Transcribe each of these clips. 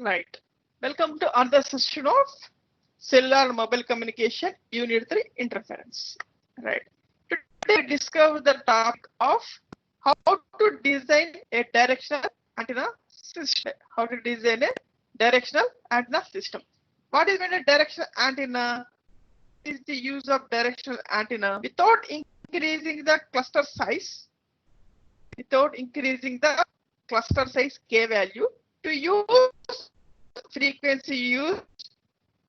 Right. Welcome to another session of cellular mobile communication unit 3 interference. Right. Today we discover the topic of how to design a directional antenna system. How to design a directional antenna system. What is meant a directional antenna? Is the use of directional antenna without increasing the cluster size, K value, to use frequency used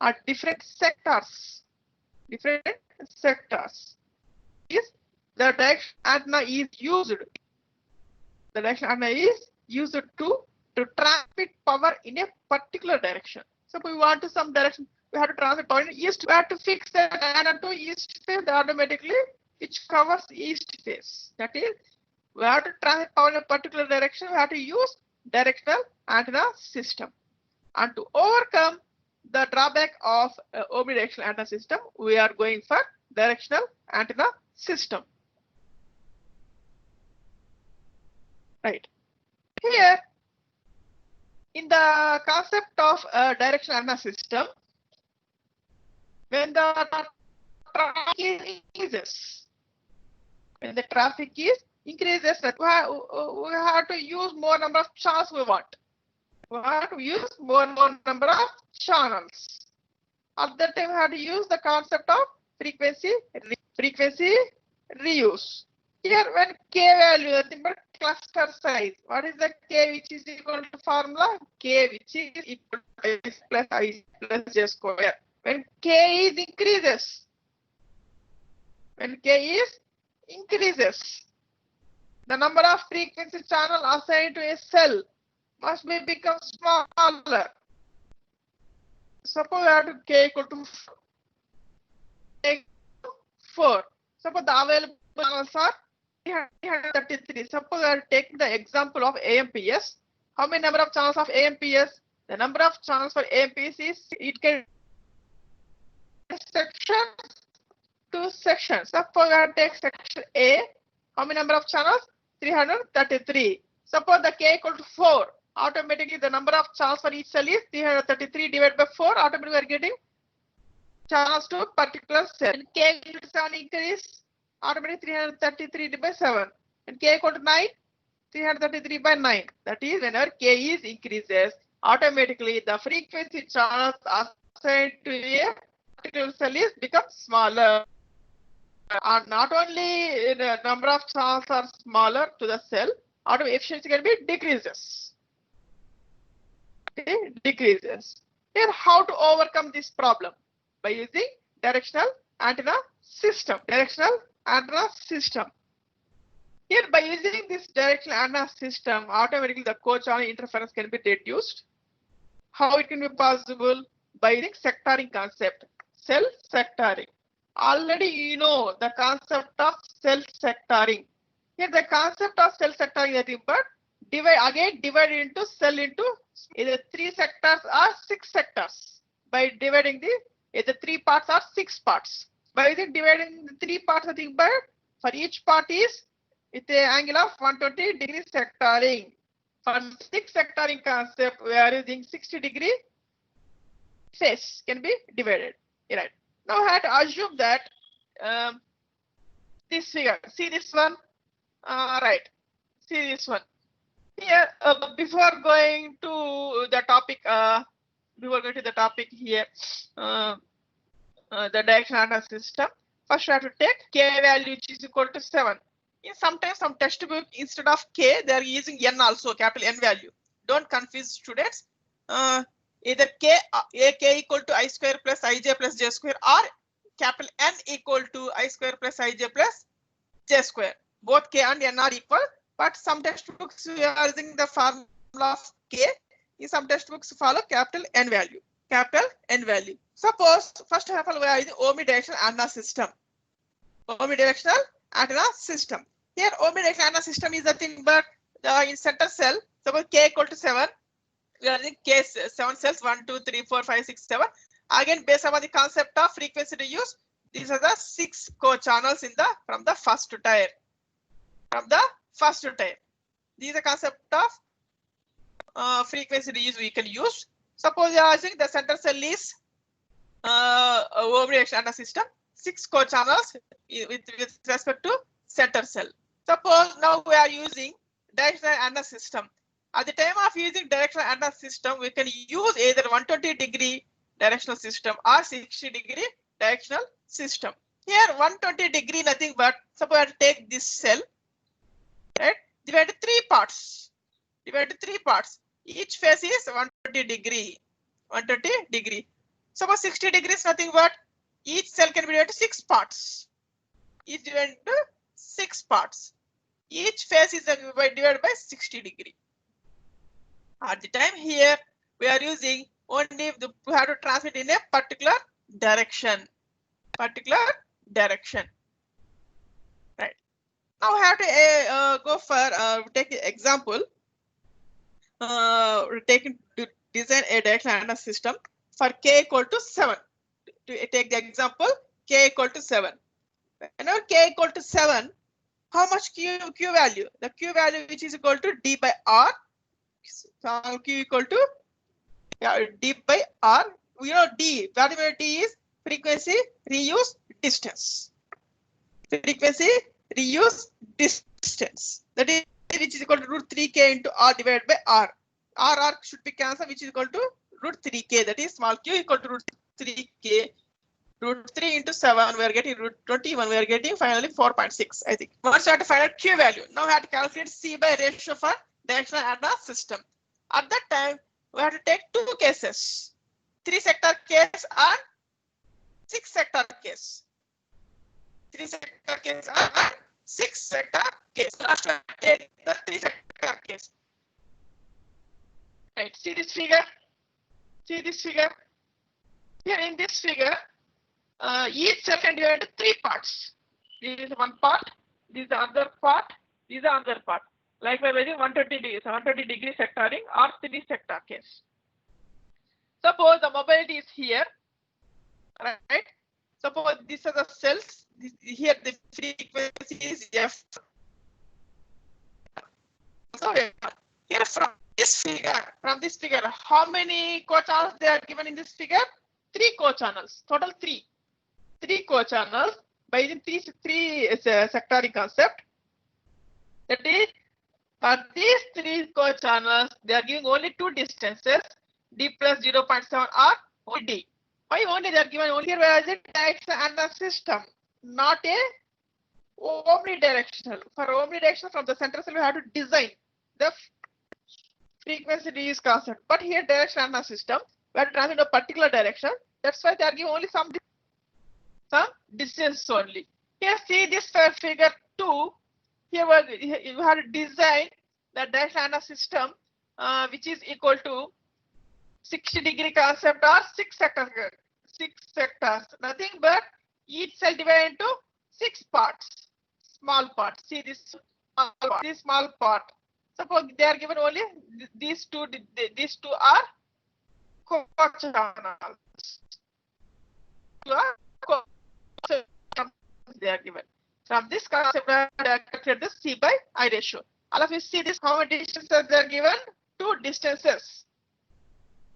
at different sectors. Is the direction antenna is used. The direction antenna is used to transmit power in a particular direction. So we want to some direction, we have to transmit power in east. We have to fix that antenna to east face automatically, which covers east face. That is, we have to transmit power in a particular direction. We have to use directional antenna system. And to overcome the drawback of omnidirectional antenna system, we are going for directional antenna system. Right. Here, in the concept of directional antenna system, when the traffic increases, we have to use more number of channels we want. We have to use more number of channels. At that time, we have to use the concept of frequency reuse. Here, when K value, nothing but cluster size. What is the K which is equal to formula? K which is equal to S plus I plus J square. When K is increases, the number of frequency channel assigned to a cell must be become smaller. Suppose I have to K equal to 4. Suppose the available channels are 333. Suppose I take the example of AMPS. How many number of channels of AMPS? The number of channels for AMPS is, it can sections to sections. Suppose I take section A. How many number of channels? 333. Suppose the K equal to 4. Automatically the number of channels for each cell is 333 divided by 4. Automatically we are getting channels to a particular cell. And K equal to 7 increase, automatically 333 divided by 7. And K equal to 9, 333 by 9. That is, whenever K is increases, automatically the frequency channels assigned to a particular cell is become smaller. And not only the number of channels are smaller to the cell, automatically efficiency can be decreases. Here, how to overcome this problem? By using directional antenna system. Here, by using this directional antenna system, automatically the co-channel interference can be reduced. How it can be possible? By using sectoring concept, cell sectoring. Already you know the concept of cell sectoring. Here, the concept of cell sectoring is nothing but divide into cell into either 3 sectors or 6 sectors. By dividing either 3 parts or 6 parts. By dividing the 3 parts, I think, but for each part is with an angle of 120 degree sectoring. For 6 sectoring concept, we are using 60 degree phase can be divided. Right. Now I had to assume that this figure. See this one. Right. See this one. Here, before going to the topic, here, the directional antenna system, first we have to take K value which is equal to 7. Sometimes some textbook, instead of K, they are using N also, capital N value. Don't confuse students. Either K equal to I square plus IJ plus J square, or capital N equal to I square plus IJ plus J square. Both K and N are equal. But some textbooks we are using the formula of K. In some textbooks follow capital N value. Suppose first of all we are using omnidirectional antenna system. Here omnidirectional antenna system is nothing but in center cell. Suppose K equal to 7. We are using K 7 cells 1, 2, 3, 4, 5, 6, 7. Again, based on the concept of frequency reuse, these are the 6 co-channels from the first tier. This is the concept of frequency reuse we can use. Suppose you are using the center cell is omnidirectional antenna system, 6 co-channels with respect to center cell. Suppose now we are using directional antenna system. At the time of using directional antenna system, we can use either 120-degree directional system or 60-degree directional system. Here 120-degree nothing but suppose I take this cell, right? Divide into 3 parts. Each face is 120-degree. 120-degree. Suppose 60 degrees nothing but each cell can be divided into 6 parts. Each divided into 6 parts. Each face is divided by 60-degree. At the time here we are using only we have to transmit in a particular direction. Right. Now we have to go for take an example. Taking to design a directional antenna system for k equal to 7. To take the example, k equal to 7. Whenever k equal to 7, how much q value? The q value which is equal to d by r. So q equal to d by r. We know d. Whatever d is frequency reuse distance. Frequency reuse distance. That is which is equal to root 3k into r divided by r. R should be cancelled, which is equal to root 3k. That is small q equal to root 3k. Root 3 into 7, we are getting root 21. We are getting finally 4.6. I think. Once we have to find out q value. Now we have to calculate c by ratio for directional antenna system. At that time, we have to take 2 cases: 3-sector case and 6-sector case. 3-sector case and 6-sector case. Last one, take the 3-sector case. Right. See this figure. Here in this figure, each cell can divide into 3 parts. This is one part. This is the other part. This is the other part. Like by using 120-degree sectoring or 3-sector case. Suppose the mobility is here, right? Suppose these are the cells. Here the frequency is f. So here from this figure, how many co-channels they are given in this figure? 3 co-channels. Total 3. 3 co-channels by using 3 sectoring concept. That is, for these 3 co-channels, they are giving only 2 distances, d plus 0.7 or only d. Why only they are given only here? Where is it? Directional antenna system, not a omnidirectional. For omnidirectional, from the center cell, we have to design the frequency reuse concept. But here, directional antenna system, we have to transmit a particular direction. That's why they are giving only some distance only. Here, see this figure 2. Here you have to design the directional antenna system, which is equal to 60-degree concept or 6 sectors. Nothing but each cell divided into 6 parts. Small parts. See this small part. Suppose they are given only these two. These 2 are co-channels. They are given. From this concept, I calculate the C by I ratio. All of you see this, how many distances they are given? 2 distances.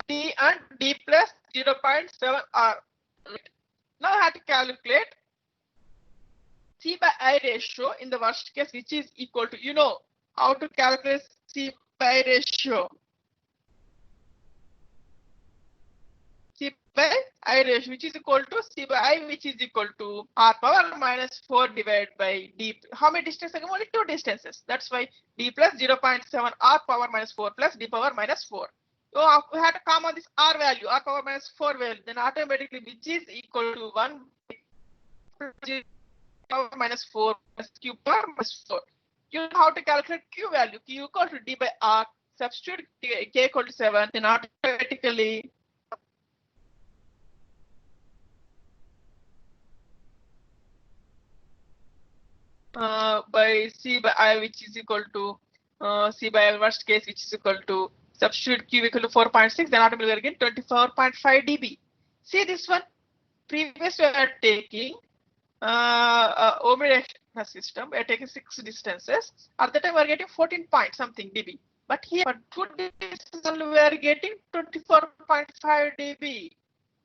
D and D plus 0.7 R. Now I have to calculate C by I ratio in the worst case, which is equal to, you know how to calculate C by I ratio. C by I ratio, which is equal to C by I, which is equal to R power minus 4 divided by D. How many distances? Only 2 distances. That's why D plus 0.7 R power minus 4 plus D power minus 4. So we have to come on this R value, R power minus 4 value, then automatically which is equal to 1 power minus 4 plus Q power minus 4. You know how to calculate Q value. Q equal to D by R. Substitute K equal to 7, then automatically by C by I, which is equal to C by I worst case, which is equal to substitute Q equal to 4.6, then automatically we are getting 24.5 dB. See this one. Previously we are taking omnidirectional system. We are taking 6 distances. At that time we are getting 14 point something dB. But here for 2 decimal we are getting 24.5 dB.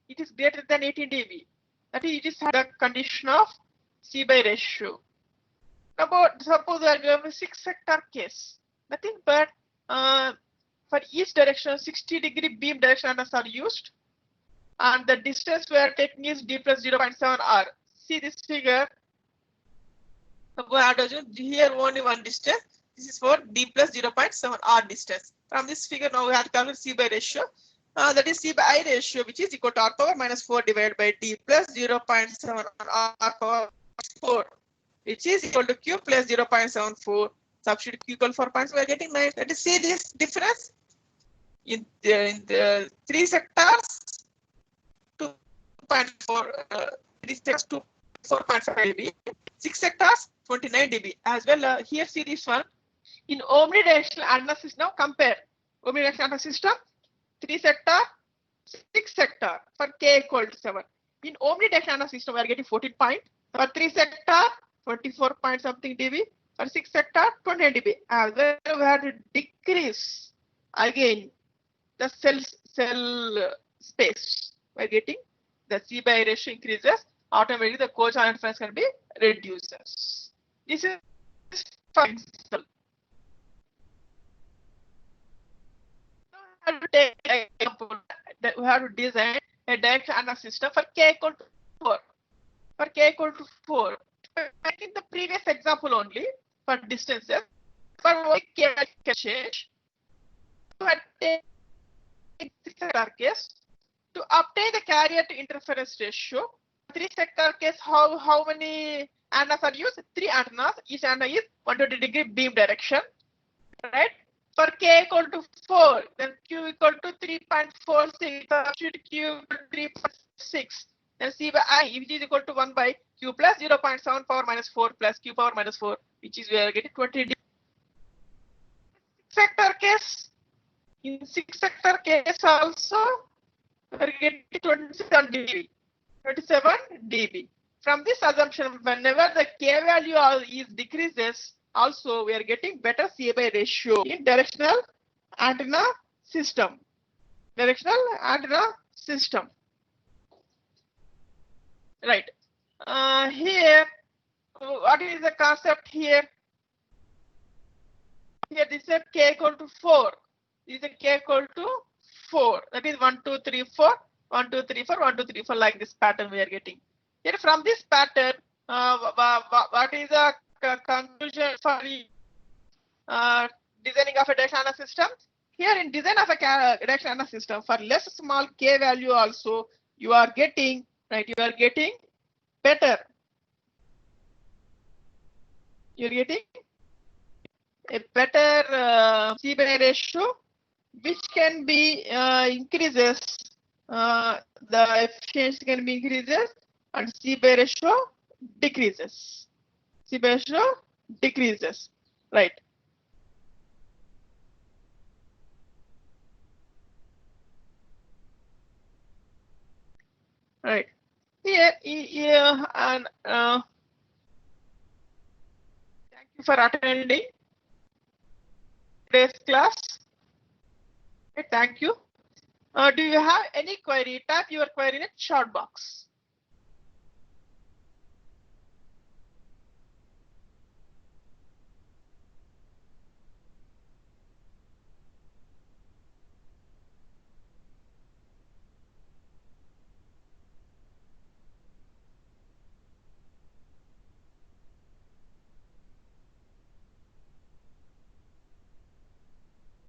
It is greater than 18 dB. That is, it is the condition of C by ratio. About suppose we are given a 6 sector case. Nothing but for each direction 60-degree beam direction antennas are used, and the distance we are taking is d plus 0.7 r. See this figure. Here only one distance. This is for d plus 0.7 r distance. From this figure now we have to calculate C by ratio. That is C by I ratio, which is equal to r power minus 4 divided by d plus 0.7 r power 4, which is equal to q plus 0.74. Substitute q equal 4 points. We are getting 9. Let us see this difference in the 3 sectors. 2.4, 3 sectors 4.5 dB. 6 sectors 29 dB as well. Here see this one in omnidirectional antenna system. Now compare omnidirectional antenna system 3 sector 6 sector for k equal to 7. In omnidirectional antenna system we are getting 14 point. For 3 sector 24 point something dB. For 6 sector 29 dB. As well we have to decrease again the cell space. We are getting the C by ratio increases. Automatically the co-channel interference can be reduces. This is for example. We have to design a direct antenna system for k equal to 4. For k equal to 4. Like in the previous example only for distances, but what k can change. But take sector case to obtain the carrier to interference ratio. 3 sector case, how many antennas are used? 3 antennas. Each antenna is 120-degree beam direction, right? For k equal to 4, then q equal to 3.46. Substitute q equal to 3.6. Then C by I, which is equal to 1 by q plus 0.7 power minus 4 plus q power minus 4, which is we are getting 20 dB. Sector case. In 6 sector case also, we are getting 27 dB. 27 dB. From this assumption, whenever the k value is decreases, also we are getting better C by ratio in directional antenna system. Directional antenna system. Right. Here, what is the concept here? Here this is k equal to 4. This is k equal to 4. That is 1, 2, 3, 4. 1, 2, 3, 4, 1, 2, 3, 4, like this pattern we are getting. Here from this pattern, what is the conclusion for designing of a directional antenna system? Here in design of a directional antenna system, for less small k value also, you are getting, right, you are getting better. You are getting a better C by ratio, which can be increases. The efficiency can be increases and C by ratio decreases. C by ratio decreases, right? Right. Here, and thank you for attending today's class. Okay, thank you. Do you have any query? Type your query in a chat box.